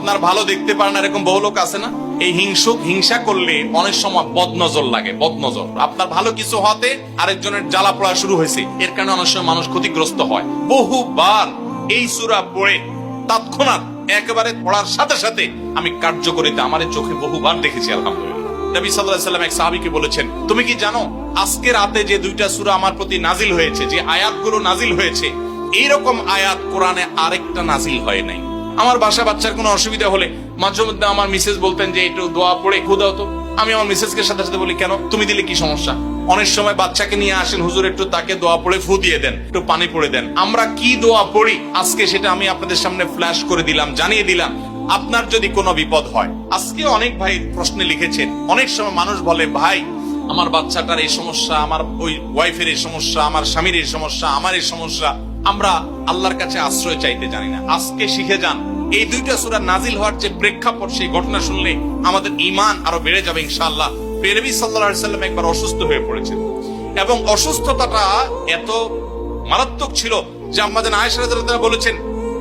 আপনার ভালো দেখতে পারেন এরকম বহু লোক আছে না? এই হিংসা করলে অনেক সময় বদনজর লাগে, বদনজর। আপনার ভালো কিছু হতে আরেকজনের জ্বালা পড়া শুরু হয়েছে, এর কারণে অনেক সময় মানুষ ক্ষতিগ্রস্ত হয়। বহুবার এই সূরা পড়ে তৎক্ষণাৎ একেবারে পড়ার সাথে সাথে আমি কার্যকরিতা আমার চোখে বহুবার দেখেছি, আলহামদুলিল্লাহ। নবী সাল্লাল্লাহু আলাইহি ওয়াসাল্লাম এক সাহাবীকে বলেছেন, তুমি কি জানো আজকে রাতে যে দুইটা সূরা আমার প্রতি নাজিল হয়েছে, যে আয়াতগুলো নাজিল হয়েছে, এইরকম আয়াত কোরআনে আরেকটা নাজিল হয় নাই। আমার বাসা বাচ্চার কোনো অসুবিধা হলে মাঝে মধ্যে আমার মিসেস বলতেন যে একটু দোয়া পড়ে খুদাও তো। আমি আমার মিসেসকে সাথে সাথে বলি, কেন, তুমি দিলে কি সমস্যা? অনেক সময় বাচ্চাকে নিয়ে আসেন, হুজুর একটু তাকে দোয়া পড়ে ফু দিয়ে দেন, একটু পানি পড়ে দেন। আমরা কি দোয়া পড়ি আজকে সেটা আমি আপনাদের সামনে ফ্ল্যাশ করে দিলাম, জানিয়ে দিলাম। আপনার যদি কোনো বিপদ হয়, আজকে অনেক ভাই প্রশ্নে লিখেছেন, অনেক সময় মানুষ বলে, ভাই আমার বাচ্চাটার এই সমস্যা, আমার ওই ওয়াইফের এই সমস্যা, আমার স্বামীর এই সমস্যা, আমার এই সমস্যা, আমরা আল্লাহর কাছে আশ্রয় চাইতে জানি না। আজকে শিখে যান, এই দুইটা সূরা নাজিল হওয়ার যে প্রেক্ষাপট, সেই ঘটনা শুনলে আমাদের ঈমান আরো বেড়ে যাবে ইনশাআল্লাহ। নবী সাল্লাল্লাহু আলাইহি ওয়াসাল্লাম একবার অসুস্থ হয়ে পড়েছেন এবং অসুস্থতাটা এত মারাত্মক ছিল যে আম্মা জান আয়েশা রাদিয়াল্লাহু তাআলা বলেছেন,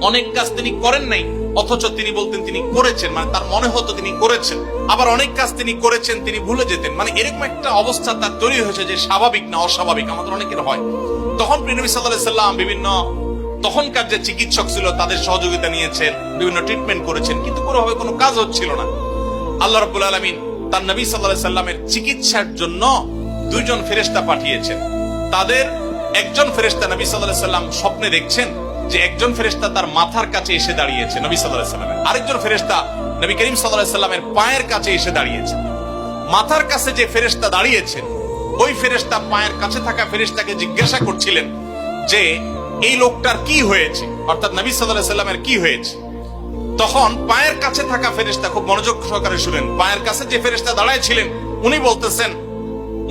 অনেক কাজ তিনি করেন নাই অথচ তিনি বলতেন তিনি করেছেন, মানে তার মনে হতো তিনি করেছেন। আবার অনেক কাজ তিনি করেছেন তিনি ভুলে যেতেন, মানে এরকম একটা অবস্থা তার তৈরি হয়েছে যে স্বাভাবিক না অস্বাভাবিক, আমাদের অনেকের হয়। তখন নবী সাল্লাল্লাহু আলাইহি ওয়াসাল্লাম বিভিন্ন তখনকার যে চিকিৎসক ছিল তাদের সহযোগিতা নিয়েছেন, বিভিন্ন ট্রিটমেন্ট করেছেন, কিন্তু কোনোভাবে কোনো কাজ হচ্ছিল না। আল্লাহ রাব্বুল আলামিন তার নবী সাল্লাল্লাহু আলাইহি ওয়াসাল্লামের চিকিৎসার জন্য দুইজন ফেরেশতা পাঠিয়েছেন। তাদের একজন ফেরেশতা নবী সাল্লাল্লাহু আলাইহি ওয়াসাল্লাম স্বপ্নে দেখছেন যে একজন ফেরেশতা তার মাথার কাছে এসে দাঁড়িয়েছে নবী সাল্লাল্লাহু আলাইহি ওয়াসাল্লামের, আরেকজন ফেরেশতা নবী করিম সাল্লাল্লাহু আলাইহি ওয়াসাল্লামের পায়ের কাছে এসে দাঁড়িয়েছে। মাথার কাছে যে ফেরেশতা দাঁড়িয়েছেন, ওই ফেরেশতা পায়ের কাছে থাকা ফেরেশতাকে জিজ্ঞাসা করছিলেন যে এই লোকটার কি হয়েছে, অর্থাৎ নবী সাল্লাল্লাহু আলাইহি ওয়াসাল্লামের কি হয়েছে। তখন পায়ের কাছে থাকা ফেরেশতা খুব মনোযোগ সহকারে শুনেন, পায়ের কাছে যে ফেরেশতা দাঁড়ায় ছিলেন উনি বলতেছেন,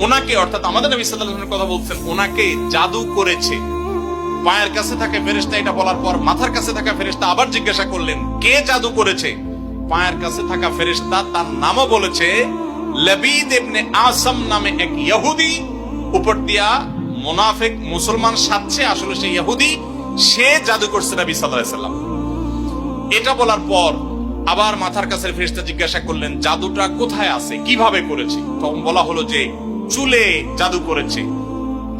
ওনাকে, অর্থাৎ আমাদের নবী সাল্লাল্লাহু আলাইহি ওয়াসাল্লামের কথা বলছেন, ওনাকে জাদু করেছে। পায়ের কাছে থাকা ফেরেশতা এটা বলার পর মাথার কাছে থাকা ফেরেশতা আবার জিজ্ঞাসা করলেন, কে জাদু করেছে? পায়ের কাছে থাকা ফেরেশতা তার নামও বলেছে, লবিদ ইবনে আসাম নামে এক ইহুদি, উপর দিয়া মুনাফিক মুসলমান সাজছে, আসলে সে ইহুদি, সে জাদু করছে নবী সাল্লাল্লাহু আলাইহি ওয়াসাল্লাম। এটা বলার পর আবার মাথার কাছে ফেরেশতা জিজ্ঞাসা করলেন, জাদুটা কোথায় আছে, কিভাবে করেছে? তখন বলা হলো যে চুলে জাদু করেছে,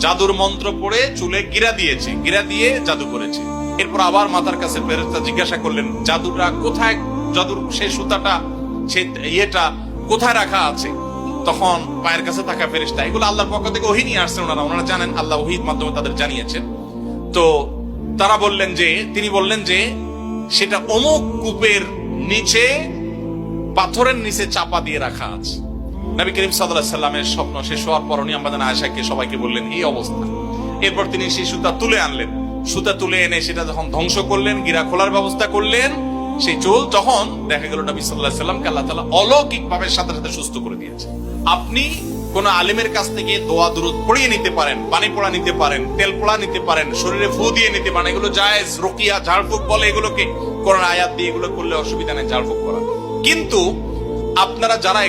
জাদুর মন্ত্র পড়ে চুলে গিরা দিয়েছে, গিরা দিয়ে জাদু করেছে। এরপর আবার মাথার কাছে ফেরেশতা জিজ্ঞাসা করলেন, জাদুটা কোথায়, জাদুর সেই সুতাটা, সেই ইয়েটা কোথায় রাখা আছে? তখন পায়ের কাছে থাকা ফেরেশতা, এগুলো আল্লাহর পক্ষ থেকে ওহী নিয়ে আসছেন, ওনারা জানেন, আল্লাহ ওহীর মাধ্যমে তাদের জানিয়েছেন। তো তারা বললেন যে, তিনি বললেন যে সেটা অমুক কূপের নিচে, পাথরের নিচে চাপা দিয়ে রাখা আছে। নবী করিম সাল্লাল্লাহু আলাইহি ওয়াসাল্লামের স্বপ্ন শেষ হওয়ার পর উনি আম্মা জান আয়েশাকে সবাইকে বললেন এই অবস্থা। এরপর তিনি সেই সুতা তুলে আনলেন, সুতা তুলে এনে সেটা যখন ধ্বংস করলেন, গিরা খোলার ব্যবস্থা করলেন, সেই চুল, তখন দেখা গেল নবী সাল্লাল্লাহু আলাইহি ওয়াসাল্লামকে আল্লাহ তাআলা অলৌকিক ভাবে সাথে সাথে সুস্থ করে দিয়েছে। আপনি কোন আলিমের কাছ থেকে দোয়া দুরূদ পড়িয়ে নিতে পারেন, পানি পোড়া নিতে পারেন, তেল পোড়া নিতে পারেন, শরীরে ফু দিয়ে নিতে পারেন, এগুলো জায়েজ। রুকিয়া, ঝাড়ফুঁক বলে এগুলোকে, কোরআন আয়াত দিয়ে এগুলো করলে অসুবিধা নেই ঝাড়ফুঁক করা। কিন্তু আপনারা যারা